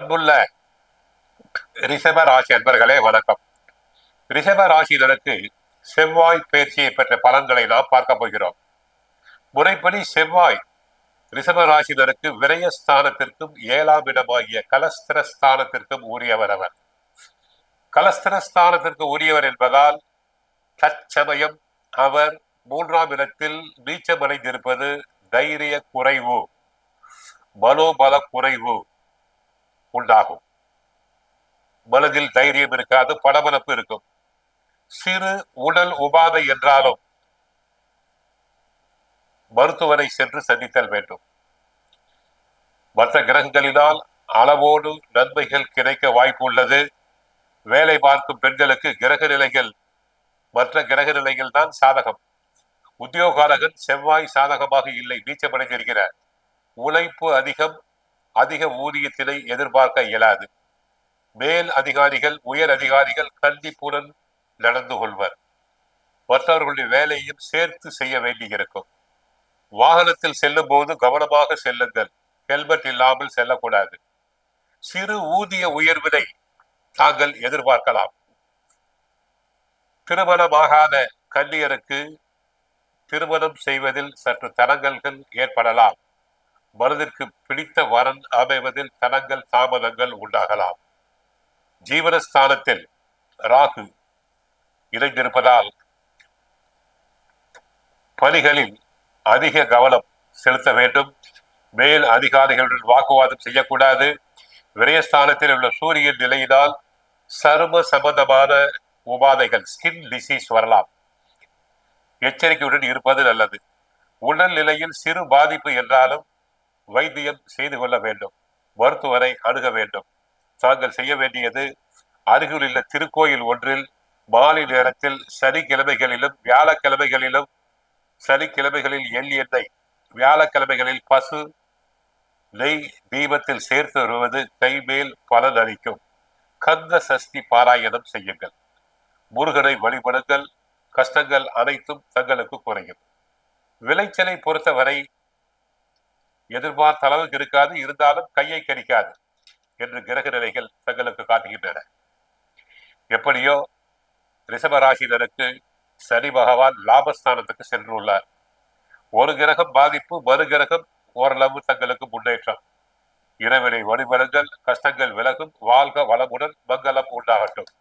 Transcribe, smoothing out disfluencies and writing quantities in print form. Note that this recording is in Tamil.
அன்புள்ள ரிஷப ராசி அன்பர்களே வணக்கம். ரிஷப ராசியினருக்கு செவ்வாய் பயிற்சியை பெற்ற பலன்களை நாம் பார்க்க போகிறோம். முறைப்படி செவ்வாய் ரிஷப ராசியினருக்கு விரயஸ்தானத்திற்கும் 7ஆம் இடமாகிய கலஸ்திரஸ்தானத்திற்கும் உரியவர். அவர் கலஸ்திரஸ்தானத்திற்கு உரியவர் என்பதால் தற்சமயம் அவர் 3ஆம் இடத்தில் நீச்சமடைந்திருப்பது தைரிய குறைவு, மனோபல குறைவு உண்டாகும். மனதில் தைரியம் இருக்காது, படபடப்பு இருக்கும். சிறு உடல் உபாதை என்றாலும் மருத்துவரை சென்று சந்தித்தல் வேண்டும். மற்ற கிரகங்களினால் அளவோடு நன்மைகள் கிடைக்க வாய்ப்பு உள்ளது. வேலை பார்க்கும் பெண்களுக்கு கிரக நிலைகள் மற்ற கிரக நிலைகள் தான் சாதகம். உத்தியோகாரகன் செவ்வாய் சாதகமாக இல்லை, நீச்சமடைந்திருக்கிறார். உழைப்பு அதிகம், அதிக ஊதியத்தினை எதிர்பார்க்க இயலாது. மேல் அதிகாரிகள், உயர் அதிகாரிகள் கண்டிப்புடன் நடந்து கொள்வர். மற்றவர்களுடைய வேலையும் சேர்த்து செய்ய வேண்டியிருக்கும். வாகனத்தில் செல்லும் போது கவனமாக செல்லுங்கள். ஹெல்மெட் இல்லாமல் செல்லக்கூடாது. சிறு ஊதிய உயர்வினை தாங்கள் எதிர்பார்க்கலாம். திருமணமாகாத கன்னியருக்கு திருமணம் செய்வதில் சற்று தடங்கல்கள் ஏற்படலாம். மனதிற்கு பிடித்த வரன் அமைவதில் தடங்கள் தாமதங்கள் உண்டாகலாம். ஜீவனஸ்தானத்தில் ராகு இணைந்திருப்பதால் பணிகளில் அதிக கவனம் செலுத்த வேண்டும். மேல் அதிகாரிகளுடன் வாக்குவாதம் செய்யக்கூடாது. விரயஸ்தானத்தில் உள்ள சூரியன் நிலையினால் சரும சம்பந்தமான உபாதைகள், ஸ்கின் டிசீஸ் வரலாம். எச்சரிக்கையுடன் இருப்பது நல்லது. உடல் நிலையில் சிறு பாதிப்பு என்றாலும் வைத்தியம் செய்து கொள்ள வேண்டும். மருத்துவரை அணுக வேண்டும். தாங்கள் செய்ய வேண்டியது அருகில் உள்ள திருக்கோயில் ஒன்றில் மாலை நேரத்தில் சனிக்கிழமைகளிலும் வியாழக்கிழமைகளிலும், சனிக்கிழமைகளில் எண்ணெய், வியாழக்கிழமைகளில் பசு நெய் தீபத்தில் சேர்த்து வருவது கைமேல் பலன் அளிக்கும். கந்த சஷ்டி பாராயணம் செய்யுங்கள். முருகனை வழிபடுங்கள். கஷ்டங்கள் அனைத்தும் தங்களுக்கு குறையும். விளைச்சலை பொறுத்தவரை எதிர்பார்த்த அளவுக்கு இருக்காது, இருந்தாலும் கையை கடிக்காது என்று கிரக நிலைகள் தங்களுக்கு காட்டுகின்றன. எப்படியோ ரிஷபராசினருக்கு சனி பகவான் லாபஸ்தானத்துக்கு சென்றுள்ளார். ஒரு கிரகம் பாதிப்பு, மறு கிரகம் ஓரளவு தங்களுக்கு முன்னேற்றம். இறைவனை வழிபடுங்கள், கஷ்டங்கள் விலகும். வாழ்க வளமுடன், மங்களம் உண்டாகட்டும்.